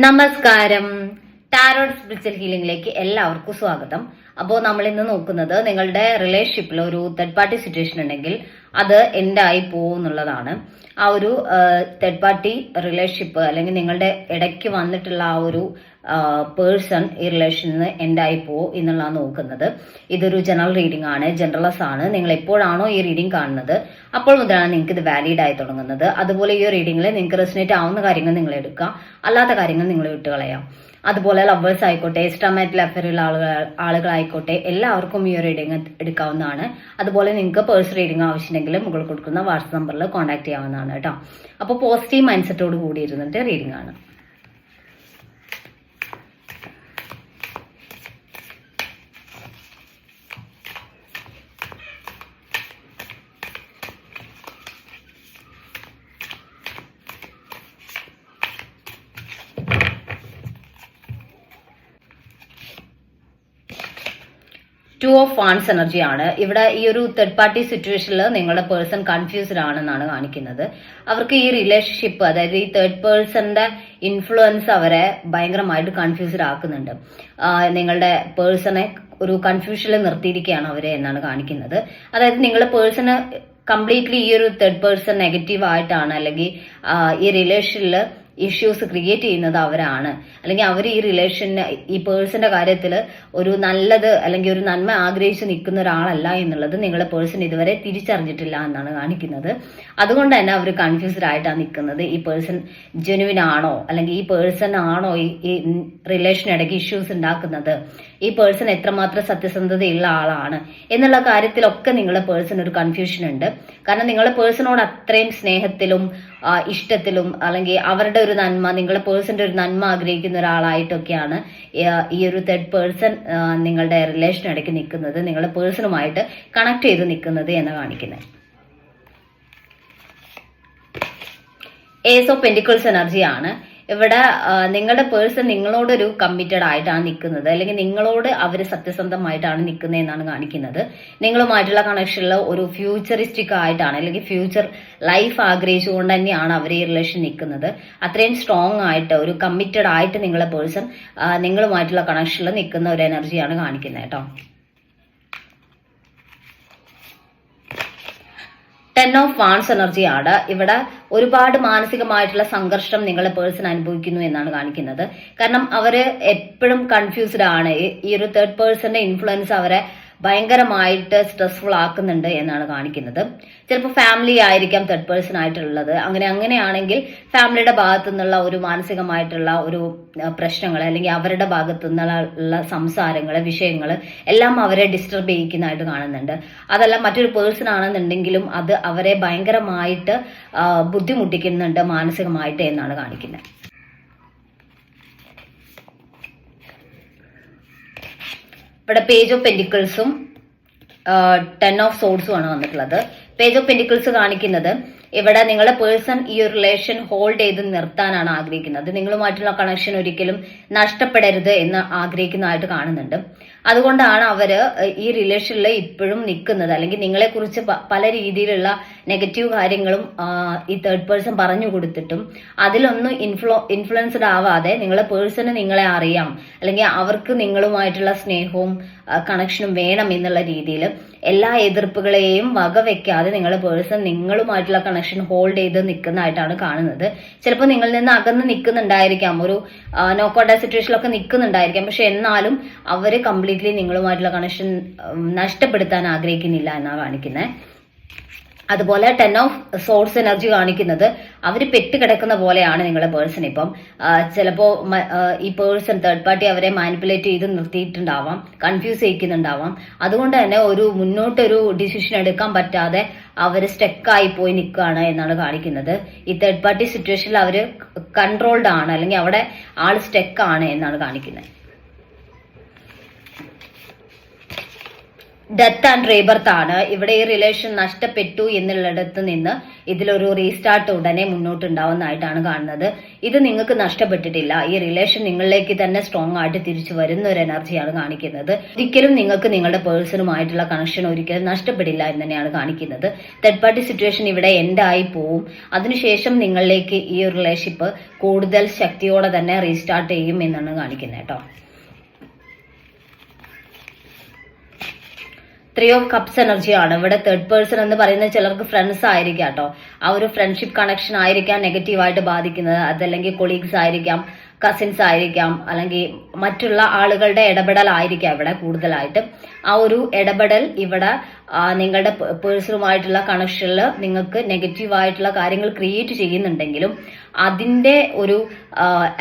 നമസ്കാരം. Tarot spiritual ഹീലിംഗിലേക്ക് എല്ലാവർക്കും സ്വാഗതം. അപ്പോൾ നമ്മൾ ഇന്ന് നോക്കുന്നത് നിങ്ങളുടെ റിലേഷൻഷിപ്പിൽ ഒരു തേർഡ് പാർട്ടി സിറ്റുവേഷൻ ഉണ്ടെങ്കിൽ അത് എന്തായി പോകുന്നുള്ളതാണ്. ആ ഒരു തേർഡ് പാർട്ടി റിലേഷൻഷിപ്പ് അല്ലെങ്കിൽ നിങ്ങളുടെ ഇടയ്ക്ക് വന്നിട്ടുള്ള ആ ഒരു പേഴ്സൺ ഈ റിലേഷനിൽ എന്തായി പോകും എന്നുള്ളതാണ് നോക്കുന്നത്. ഇതൊരു ജനറൽ റീഡിംഗ് ആണ്, ജനറലസ് ആണ്. നിങ്ങൾ എപ്പോഴാണോ ഈ റീഡിംഗ് കാണുന്നത് അപ്പോൾ മുതലാണ് നിങ്ങൾക്ക് ഇത് വാലിഡ് ആയി തുടങ്ങുന്നത്. അതുപോലെ ഈ റീഡിംഗിൽ നിങ്ങൾക്ക് റെസിനേറ്റ് ആവുന്ന കാര്യങ്ങൾ നിങ്ങൾ എടുക്കുക, അല്ലാത്ത കാര്യങ്ങൾ നിങ്ങൾ വിട്ടുകളയാം. അതുപോലെ ലവേഴ്സ് ആയിക്കോട്ടെ, എക്സ്ട്രാമാരിറ്റൽ അഫെയറുള്ള ആളുകളായിക്കോട്ടെ, എല്ലാവർക്കും ഈ ഒരു റീഡിംഗ് എടുക്കാവുന്നതാണ്. അതുപോലെ നിങ്ങൾക്ക് പേഴ്സണൽ റീഡിംഗ് ആവശ്യമുണ്ടെങ്കിൽ മുകളിൽ കൊടുക്കുന്ന വാട്സ്ആപ്പ് നമ്പറിൽ കോൺടാക്ട് ചെയ്യാവുന്നതാണ് കേട്ടോ. അപ്പോൾ പോസിറ്റീവ് മൈൻഡ് സെറ്റോട് കൂടി ഇരുന്നിട്ട് റീഡിംഗ് ആണ്. ടു ഓഫ് വാൻസ് എനർജി ആണ് ഇവിടെ. ഈ ഒരു തേർഡ് പാർട്ടി സിറ്റുവേഷനിൽ നിങ്ങളുടെ പേഴ്സൺ കൺഫ്യൂസ്ഡ് ആണെന്നാണ് കാണിക്കുന്നത്. അവർക്ക് ഈ റിലേഷൻഷിപ്പ്, അതായത് ഈ തേർഡ് പേഴ്സന്റെ ഇൻഫ്ലുവൻസ് അവരെ ഭയങ്കരമായിട്ട് കൺഫ്യൂസ്ഡ് ആക്കുന്നുണ്ട്. നിങ്ങളുടെ പേഴ്സണെ ഒരു കൺഫ്യൂഷനിൽ നിർത്തിയിരിക്കുകയാണ് അവരെ എന്നാണ് കാണിക്കുന്നത്. അതായത് നിങ്ങളുടെ പേഴ്സണ് കംപ്ലീറ്റ്ലി ഈ ഒരു തേർഡ് പേഴ്സൺ നെഗറ്റീവ് ആയിട്ടാണ്, അല്ലെങ്കിൽ ഈ റിലേഷനിൽ ഇഷ്യൂസ് ക്രിയേറ്റ് ചെയ്യുന്നത് അവരാണ്, അല്ലെങ്കിൽ അവർ ഈ റിലേഷന് ഈ പേഴ്സന്റെ കാര്യത്തിൽ ഒരു നല്ലത് അല്ലെങ്കിൽ ഒരു നന്മ ആഗ്രഹിച്ച് നിൽക്കുന്ന ഒരാളല്ല എന്നുള്ളത് നിങ്ങളുടെ പേഴ്സൺ ഇതുവരെ തിരിച്ചറിഞ്ഞിട്ടില്ല എന്നാണ് കാണിക്കുന്നത്. അതുകൊണ്ട് തന്നെ അവർ കൺഫ്യൂസ്ഡ് ആയിട്ടാണ് നിൽക്കുന്നത്. ഈ പേഴ്സൺ ജെനുവിൻ ആണോ, അല്ലെങ്കിൽ ഈ പേഴ്സൺ ആണോ ഈ റിലേഷൻ ഇടയ്ക്ക് ഇഷ്യൂസ് ഉണ്ടാക്കുന്നത്, ഈ പേഴ്സൺ എത്രമാത്രം സത്യസന്ധതയുള്ള ആളാണ് എന്നുള്ള കാര്യത്തിലൊക്കെ നിങ്ങളുടെ പേഴ്സൺ ഒരു കൺഫ്യൂഷൻ ഉണ്ട്. കാരണം നിങ്ങളുടെ പേഴ്സണോട് അത്രയും സ്നേഹത്തിലും ഇഷ്ടത്തിലും അല്ലെങ്കിൽ അവരുടെ ഒരു നന്മ, നിങ്ങളുടെ പേഴ്സന്റെ ഒരു നന്മ ആഗ്രഹിക്കുന്ന ഒരാളായിട്ടൊക്കെയാണ് ഈ ഒരു തേർഡ് പേഴ്സൺ നിങ്ങളുടെ റിലേഷൻ ഇടയ്ക്ക് നിൽക്കുന്നത്, നിങ്ങളുടെ പേഴ്സണുമായിട്ട് കണക്ട് ചെയ്ത് നിൽക്കുന്നത് എന്ന് കാണിക്കുന്നത്. ഏസ് ഓഫ് പെന്റിക്കിൾസ് എനർജിയാണ് ഇവിടെ. നിങ്ങളുടെ പേഴ്സൺ നിങ്ങളോടൊരു കമ്മിറ്റഡ് ആയിട്ടാണ് നിൽക്കുന്നത്, അല്ലെങ്കിൽ നിങ്ങളോട് അവർ സത്യസന്ധമായിട്ടാണ് നിൽക്കുന്നത് എന്നാണ് കാണിക്കുന്നത്. നിങ്ങളുമായിട്ടുള്ള കണക്ഷനിൽ ഒരു ഫ്യൂച്ചറിസ്റ്റിക് ആയിട്ടാണ്, അല്ലെങ്കിൽ ഫ്യൂച്ചർ ലൈഫ് ആഗ്രഹിച്ചുകൊണ്ട് തന്നെയാണ് അവർ ഈ റിലേഷൻ നിൽക്കുന്നത്. അത്രയും സ്ട്രോങ് ആയിട്ട് ഒരു കമ്മിറ്റഡ് ആയിട്ട് നിങ്ങളുടെ പേഴ്സൺ നിങ്ങളുമായിട്ടുള്ള കണക്ഷനിൽ നിൽക്കുന്ന ഒരു എനർജിയാണ് കാണിക്കുന്നത് കേട്ടോ. 10 ഓഫ് വാൻസ് എനർജിയാണ് ഇവിടെ. ഒരുപാട് മാനസികമായിട്ടുള്ള സംഘർഷം നിങ്ങളുടെ പേഴ്സൺ അനുഭവിക്കുന്നു എന്നാണ് കാണിക്കുന്നത്. കാരണം അവര് എപ്പോഴും കൺഫ്യൂസ്ഡ് ആണ്. ഈ ഒരു തേർഡ് പേഴ്സന്റെ ഇൻഫ്ലുവൻസ് അവരെ ഭയങ്കരമായിട്ട് സ്ട്രെസ്ഫുൾ ആക്കുന്നുണ്ട് എന്നാണ് കാണിക്കുന്നത്. ചിലപ്പോൾ ഫാമിലി ആയിരിക്കാം തേർഡ് പേഴ്സൺ ആയിട്ടുള്ളത്. അങ്ങനെയാണെങ്കിൽ ഫാമിലിയുടെ ഭാഗത്തു നിന്നുള്ള ഒരു മാനസികമായിട്ടുള്ള ഒരു പ്രശ്നങ്ങൾ, അല്ലെങ്കിൽ അവരുടെ ഭാഗത്തു നിന്നുള്ള സംസാരങ്ങൾ, വിഷയങ്ങൾ എല്ലാം അവരെ ഡിസ്റ്റർബ് ചെയ്യിക്കുന്നതായിട്ട് കാണുന്നുണ്ട്. അതല്ല മറ്റൊരു പേഴ്സൺ ആണെന്നുണ്ടെങ്കിലും അത് അവരെ ഭയങ്കരമായിട്ട് ബുദ്ധിമുട്ടിക്കുന്നുണ്ട് മാനസികമായിട്ട് എന്നാണ് കാണിക്കുന്നത്. ഇവിടെ പേജ് ഓഫ് പെന്റിക്കിൾസും 10 ഓഫ് സോഡ്സും ആണ് വന്നിട്ടുള്ളത്. പേജ് ഓഫ് പെന്റിക്കിൾസ് കാണിക്കുന്നത് ഇവിടെ നിങ്ങളുടെ പേഴ്സൺ ഈ ഒരു റിലേഷൻ ഹോൾഡ് ചെയ്ത് നിർത്താനാണ് ആഗ്രഹിക്കുന്നത്. നിങ്ങളുമായിട്ടുള്ള കണക്ഷൻ ഒരിക്കലും നഷ്ടപ്പെടരുത് എന്ന് ആഗ്രഹിക്കുന്നതായിട്ട് കാണുന്നുണ്ട്. അതുകൊണ്ടാണ് അവര് ഈ റിലേഷനിൽ ഇപ്പോഴും നിൽക്കുന്നത്. അല്ലെങ്കിൽ നിങ്ങളെക്കുറിച്ച് പല രീതിയിലുള്ള നെഗറ്റീവ് കാര്യങ്ങളും ഈ തേർഡ് പേഴ്സൺ പറഞ്ഞു കൊടുത്തിട്ടും അതിലൊന്നും ഇൻഫ്ലുവൻസ്ഡ് ആവാതെ നിങ്ങളുടെ പേഴ്സണ് നിങ്ങളെ അറിയാം, അല്ലെങ്കിൽ അവർക്ക് നിങ്ങളുമായിട്ടുള്ള സ്നേഹവും കണക്ഷനും വേണം എന്നുള്ള രീതിയിൽ എല്ലാ എതിർപ്പുകളെയും വകവെക്കാതെ നിങ്ങളുടെ പേഴ്സൺ നിങ്ങളുമായിട്ടുള്ള കണക്ഷൻ ഹോൾഡ് ചെയ്ത് നിൽക്കുന്നതായിട്ടാണ് കാണുന്നത്. ചിലപ്പോൾ നിങ്ങളിൽ നിന്ന് അകന്ന് നിൽക്കുന്നുണ്ടായിരിക്കാം, ഒരു നോ കോണ്ടാക്ട് സിറ്റുവേഷനിലൊക്കെ നിൽക്കുന്നുണ്ടായിരിക്കാം. പക്ഷെ എന്നാലും അവര് കംപ്ലീറ്റ്ലി നിങ്ങളുമായിട്ടുള്ള കണക്ഷൻ നഷ്ടപ്പെടുത്താൻ ആഗ്രഹിക്കുന്നില്ല എന്നാണ് കാണിക്കുന്നത്. അതുപോലെ 10 ഓഫ് സോഴ്സ് എനർജി കാണിക്കുന്നത് അവര് പെട്ടുകിടക്കുന്ന പോലെയാണ് നിങ്ങളുടെ പേഴ്സൺ. ഇപ്പം ചിലപ്പോ ഈ പേഴ്സൺ തേർഡ് പാർട്ടി അവരെ മാനിപ്പുലേറ്റ് ചെയ്ത് നിർത്തിയിട്ടുണ്ടാവാം, കൺഫ്യൂസ് ചെയ്യിക്കുന്നുണ്ടാവാം. അതുകൊണ്ട് തന്നെ ഒരു മുന്നോട്ടൊരു ഡിസിഷൻ എടുക്കാൻ പറ്റാതെ അവര് സ്റ്റക്കായി പോയി നിൽക്കുകയാണ് എന്നാണ് കാണിക്കുന്നത്. ഈ തേർഡ് പാർട്ടി സിറ്റുവേഷനിൽ അവര് കൺട്രോൾഡ് ആണ്, അല്ലെങ്കിൽ അവിടെ ആൾ സ്റ്റക്കാണ് എന്നാണ് കാണിക്കുന്നത്. ഡെത്ത് ആൻഡ് റീബർത്ത് ആണ്. ഇവിടെ ഈ റിലേഷൻ നഷ്ടപ്പെട്ടു എന്നുള്ളിടത്ത് നിന്ന് ഇതിലൊരു റീസ്റ്റാർട്ട് ഉടനെ മുന്നോട്ടുണ്ടാവുന്നതായിട്ടാണ് കാണുന്നത്. ഇത് നിങ്ങൾക്ക് നഷ്ടപ്പെട്ടിട്ടില്ല. ഈ റിലേഷൻ നിങ്ങളിലേക്ക് തന്നെ സ്ട്രോങ് ആയിട്ട് തിരിച്ചു വരുന്ന ഒരു എനർജിയാണ് കാണിക്കുന്നത്. ഒരിക്കലും നിങ്ങൾക്ക് നിങ്ങളുടെ പേഴ്സണുമായിട്ടുള്ള കണക്ഷൻ ഒരിക്കലും നഷ്ടപ്പെടില്ല എന്ന് തന്നെയാണ് കാണിക്കുന്നത്. തേർഡ് പാർട്ടി സിറ്റുവേഷൻ ഇവിടെ എൻഡ് ആയി പോവും. അതിനുശേഷം നിങ്ങളിലേക്ക് ഈ ഒരു റിലേഷൻഷിപ്പ് കൂടുതൽ ശക്തിയോടെ തന്നെ റീസ്റ്റാർട്ട് ചെയ്യും എന്നാണ് കാണിക്കുന്നത് കേട്ടോ. 3 ഓഫ് കപ്സ് എനർജിയാണ്. ഇവിടെ തേർഡ് പേഴ്സൺ എന്ന് പറയുന്നത് ചിലർക്ക് ഫ്രണ്ട്സ് ആയിരിക്കാം കേട്ടോ. ആ ഒരു ഫ്രണ്ട്ഷിപ്പ് കണക്ഷൻ ആയിരിക്കാം നെഗറ്റീവായിട്ട് ബാധിക്കുന്നത്. അതല്ലെങ്കിൽ കൊളീഗ്സ് ആയിരിക്കാം, കസിൻസ് ആയിരിക്കാം, അല്ലെങ്കിൽ മറ്റുള്ള ആളുകളുടെ ഇടപെടലായിരിക്കാം ഇവിടെ കൂടുതലായിട്ട്. ആ ഒരു ഇടപെടൽ ഇവിടെ നിങ്ങളുടെ പേഴ്സണുമായിട്ടുള്ള കണക്ഷനിൽ നിങ്ങൾക്ക് നെഗറ്റീവായിട്ടുള്ള കാര്യങ്ങൾ ക്രിയേറ്റ് ചെയ്യുന്നുണ്ടെങ്കിലും അതിന്റെ ഒരു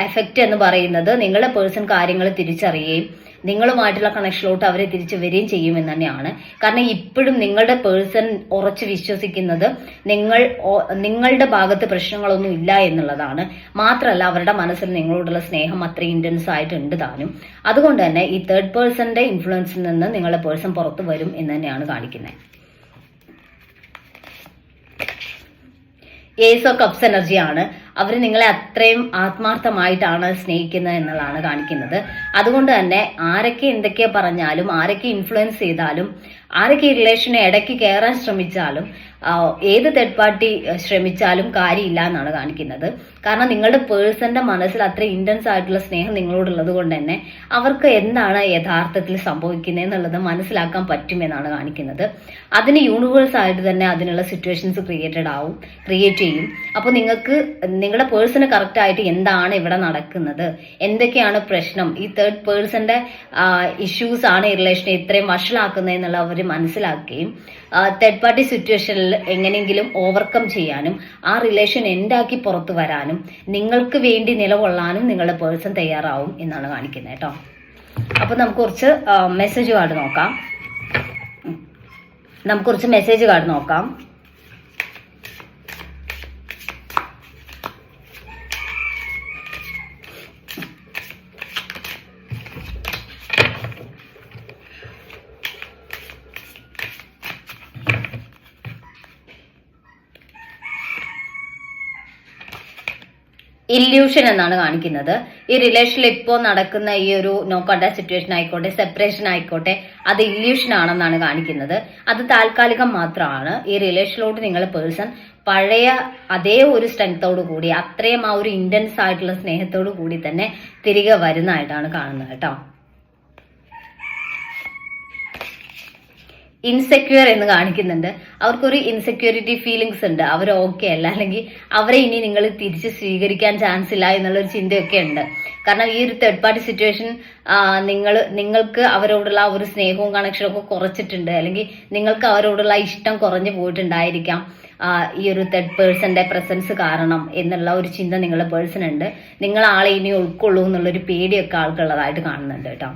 എഫക്റ്റ് എന്ന് പറയുന്നത് നിങ്ങളുടെ പേഴ്സൺ കാര്യങ്ങൾ തിരിച്ചറിയുകയും നിങ്ങളുമായിട്ടുള്ള കണക്ഷനിലോട്ട് അവരെ തിരിച്ചു വരികയും ചെയ്യുമെന്ന് തന്നെയാണ്. കാരണം ഇപ്പോഴും നിങ്ങളുടെ പേഴ്സൺ ഉറച്ചു വിശ്വസിക്കുന്നത് നിങ്ങളുടെ ഭാഗത്ത് പ്രശ്നങ്ങളൊന്നും ഇല്ല എന്നുള്ളതാണ്. മാത്രമല്ല അവരുടെ മനസ്സിൽ നിങ്ങളോടുള്ള സ്നേഹം അത്ര ഇന്റൻസ് ആയിട്ടുണ്ട് താനും. അതുകൊണ്ട് തന്നെ ഈ തേർഡ് പേഴ്സന്റെ ഇൻഫ്ലുവൻസിൽ നിന്ന് നിങ്ങളുടെ പേഴ്സൺ പുറത്തു വരും എന്ന് തന്നെയാണ് കാണിക്കുന്നത്. ഏസ് ഓഫ് കപ്സ് എനർജിയാണ്. അവർ നിങ്ങളെ അത്രയും ആത്മാർത്ഥമായിട്ടാണ് സ്നേഹിക്കുന്നത് എന്നുള്ളതാണ് കാണിക്കുന്നത്. അതുകൊണ്ട് തന്നെ ആരൊക്കെ എന്തൊക്കെ പറഞ്ഞാലും, ആരൊക്കെ ഇൻഫ്ലുവൻസ് ചെയ്താലും, ആരൊക്കെ ഈ റിലേഷനെ ഇടയ്ക്ക് കയറാൻ ശ്രമിച്ചാലും, ഏത് തേർഡ് പാർട്ടി ശ്രമിച്ചാലും കാര്യമില്ല എന്നാണ് കാണിക്കുന്നത്. കാരണം നിങ്ങളുടെ പേഴ്സന്റെ മനസ്സിൽ അത്ര ഇന്റൻസ് ആയിട്ടുള്ള സ്നേഹം നിങ്ങളോടുള്ളത് കൊണ്ട് തന്നെ അവർക്ക് എന്താണ് യഥാർത്ഥത്തിൽ സംഭവിക്കുന്നത് എന്നുള്ളത് മനസ്സിലാക്കാൻ പറ്റുമെന്നാണ് കാണിക്കുന്നത്. അതിന് യൂണിവേഴ്സ് ആയിട്ട് തന്നെ അതിനുള്ള സിറ്റുവേഷൻസ് ക്രിയേറ്റ് ചെയ്യും. അപ്പോൾ നിങ്ങൾക്ക് നിങ്ങളുടെ പേഴ്സണ് കറക്റ്റ് ആയിട്ട് എന്താണ് ഇവിടെ നടക്കുന്നത്, എന്തൊക്കെയാണ് പ്രശ്നം, ഈ തേർഡ് പേഴ്സന്റെ ഇഷ്യൂസ് ആണ് ഈ റിലേഷനെ ഇത്രയും വഷളാക്കുന്നത് എന്നുള്ള അവർ മനസ്സിലാക്കുകയും തേർഡ് പാർട്ടി സിറ്റുവേഷനിൽ എങ്ങനെയെങ്കിലും ഓവർകം ചെയ്യാനും ആ റിലേഷൻ എൻഡാക്കി പുറത്തു വരാനും നിങ്ങൾക്ക് വേണ്ടി നിലകൊള്ളാനും നിങ്ങളുടെ പേഴ്സൺ തയ്യാറാവും എന്നാണ് കാണിക്കുന്നത് കേട്ടോ. അപ്പൊ നമുക്ക് കുറച്ച് മെസ്സേജ് കാർഡ് നോക്കാം. ഇല്യൂഷൻ എന്നാണ് കാണിക്കുന്നത്. ഈ റിലേഷനിൽ ഇപ്പോൾ നടക്കുന്ന ഈ ഒരു നോ കോണ്ടാക്ട് സിറ്റുവേഷൻ ആയിക്കോട്ടെ, സെപ്പറേഷൻ ആയിക്കോട്ടെ, അത് ഇല്യൂഷൻ ആണെന്നാണ് കാണിക്കുന്നത്. അത് താൽക്കാലികം മാത്രമാണ്. ഈ റിലേഷനിലോട്ട് നിങ്ങളുടെ പേഴ്സൺ പഴയ അതേ ഒരു സ്ട്രെങ്തോടു കൂടി, അത്രയും ആ ഒരു ഇന്റൻസ് ആയിട്ടുള്ള സ്നേഹത്തോടു കൂടി തന്നെ തിരികെ വരുന്നതായിട്ടാണ് കാണുന്നത് കേട്ടോ. ഇൻസെക്യൂർ എന്ന് കാണിക്കുന്നുണ്ട്. അവർക്കൊരു ഇൻസെക്യൂരിറ്റി ഫീലിങ്സ് ഉണ്ട്. അവർ ഓക്കെ അല്ല, അല്ലെങ്കിൽ അവരെ ഇനി നിങ്ങൾ തിരിച്ച് സ്വീകരിക്കാൻ ചാൻസ് ഇല്ല എന്നുള്ളൊരു ചിന്തയൊക്കെ ഉണ്ട്. കാരണം ഈ ഒരു തേർഡ് പാർട്ടി സിറ്റുവേഷൻ നിങ്ങൾക്ക് അവരോടുള്ള ഒരു സ്നേഹവും കണക്ഷനും ഒക്കെ കുറച്ചിട്ടുണ്ട്, അല്ലെങ്കിൽ നിങ്ങൾക്ക് അവരോടുള്ള ഇഷ്ടം കുറഞ്ഞു പോയിട്ടുണ്ടായിരിക്കാം ഈ ഒരു തേർഡ് പേഴ്സന്റെ പ്രസൻസ് കാരണം എന്നുള്ള ഒരു ചിന്ത നിങ്ങളുടെ പേഴ്സൺ ഉണ്ട്. നിങ്ങൾ ആളെ ഇനി ഉൾക്കൊള്ളൂ എന്നുള്ളൊരു പേടിയൊക്കെ ആൾക്കുള്ളതായിട്ട് കാണുന്നുണ്ട് കേട്ടോ.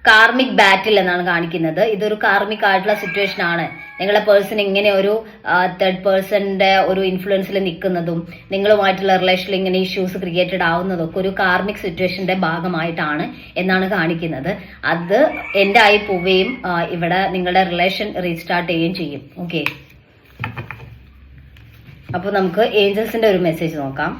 കാർമിക് ബാറ്റിൽ എന്നാണ് കാണിക്കുന്നത്. ഇതൊരു കാർമിക് ആയിട്ടുള്ള സിറ്റുവേഷൻ ആണ്. നിങ്ങളുടെ പേഴ്സൺ ഇങ്ങനെ ഒരു തേർഡ് പേഴ്സന്റെ ഒരു ഇൻഫ്ലുവൻസിൽ നിൽക്കുന്നതും നിങ്ങളുമായിട്ടുള്ള റിലേഷനിൽ ഇങ്ങനെ ഇഷ്യൂസ് ക്രിയേറ്റഡ് ആവുന്നതും ഒക്കെ ഒരു കാർമിക് സിറ്റുവേഷന്റെ ഭാഗമായിട്ടാണ് എന്നാണ് കാണിക്കുന്നത്. അത് എൻഡ് ആയി പോവുകയും ഇവിടെ നിങ്ങളുടെ റിലേഷൻ റീസ്റ്റാർട്ട് ചെയ്യുകയും ചെയ്യും. ഓക്കെ, അപ്പൊ നമുക്ക് ഏഞ്ചൽസിന്റെ ഒരു മെസ്സേജ് നോക്കാം.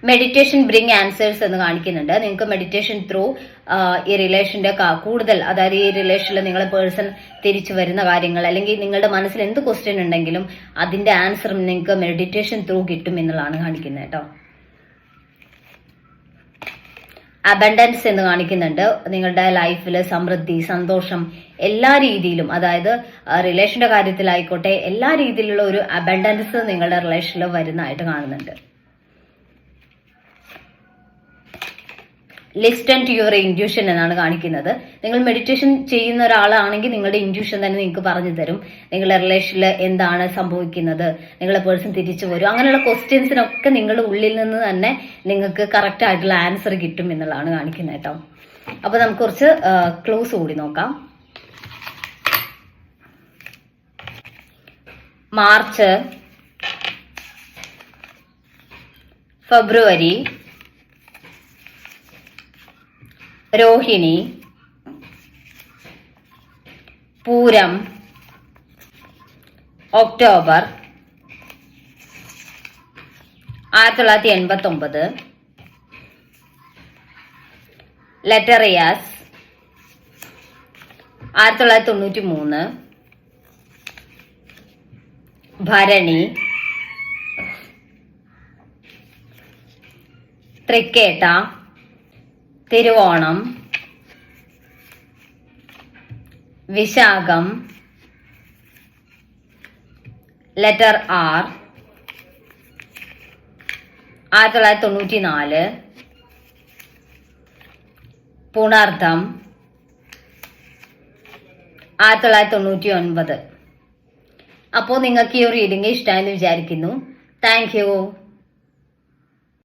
മെഡിറ്റേഷൻ ബ്രിങ് ആൻസേഴ്സ് എന്ന് കാണിക്കുന്നുണ്ട്. നിങ്ങൾക്ക് മെഡിറ്റേഷൻ ത്രൂ ഈ റിലേഷന്റെ കൂടുതൽ, അതായത് ഈ റിലേഷനിൽ നിങ്ങളെ പേഴ്സൺ തിരിച്ചു വരുന്ന കാര്യങ്ങൾ, അല്ലെങ്കിൽ നിങ്ങളുടെ മനസ്സിൽ എന്ത് ക്വസ്റ്റ്യൻ ഉണ്ടെങ്കിലും അതിന്റെ ആൻസർ നിങ്ങൾക്ക് മെഡിറ്റേഷൻ ത്രൂ കിട്ടും എന്നുള്ളതാണ് കാണിക്കുന്നത് കേട്ടോ. അബൻഡൻസ് എന്ന് കാണിക്കുന്നുണ്ട്. നിങ്ങളുടെ ലൈഫിൽ സമൃദ്ധി, സന്തോഷം എല്ലാ രീതിയിലും, അതായത് റിലേഷന്റെ കാര്യത്തിലായിക്കോട്ടെ എല്ലാ രീതിയിലുള്ള ഒരു അബൻഡൻസ് നിങ്ങളുടെ റിലേഷനിൽ വരുന്നതായിട്ട് കാണുന്നുണ്ട്. ലിസ്റ്റൺ ടു യുവർ ഇൻഡ്യൂഷൻ എന്നാണ് കാണിക്കുന്നത്. നിങ്ങൾ മെഡിറ്റേഷൻ ചെയ്യുന്ന ഒരാളാണെങ്കിൽ നിങ്ങളുടെ ഇൻഡ്യൂഷൻ തന്നെ നിങ്ങൾക്ക് പറഞ്ഞു തരും നിങ്ങളുടെ റിലേഷനിൽ എന്താണ് സംഭവിക്കുന്നത്, നിങ്ങളുടെ പേഴ്സൺ തിരിച്ചു വരും, അങ്ങനെയുള്ള ക്വസ്റ്റ്യൻസിനൊക്കെ നിങ്ങളുടെ ഉള്ളിൽ നിന്ന് തന്നെ നിങ്ങൾക്ക് കറക്റ്റ് ആയിട്ടുള്ള ആൻസർ കിട്ടും എന്നുള്ളതാണ് കാണിക്കുന്നത് കേട്ടോ. അപ്പൊ നമുക്ക് കുറച്ച് ക്ലൂസ് കൂടി നോക്കാം. മാർച്ച്, ഫെബ്രുവരി, രോഹിണി, പൂരം, ഒക്ടോബർ 1989, ലെറ്ററിയാസ് 1993, ഭരണി, തൃക്കേട്ട, തിരുവോണം, വിശാഖം, ലെറ്റർ ആർ 1994, പുണർദം 1999. അപ്പോൾ നിങ്ങൾക്ക് ഈ ഒരു റീഡിംഗ് ഇഷ്ടമായെന്ന് വിചാരിക്കുന്നു. Thank you.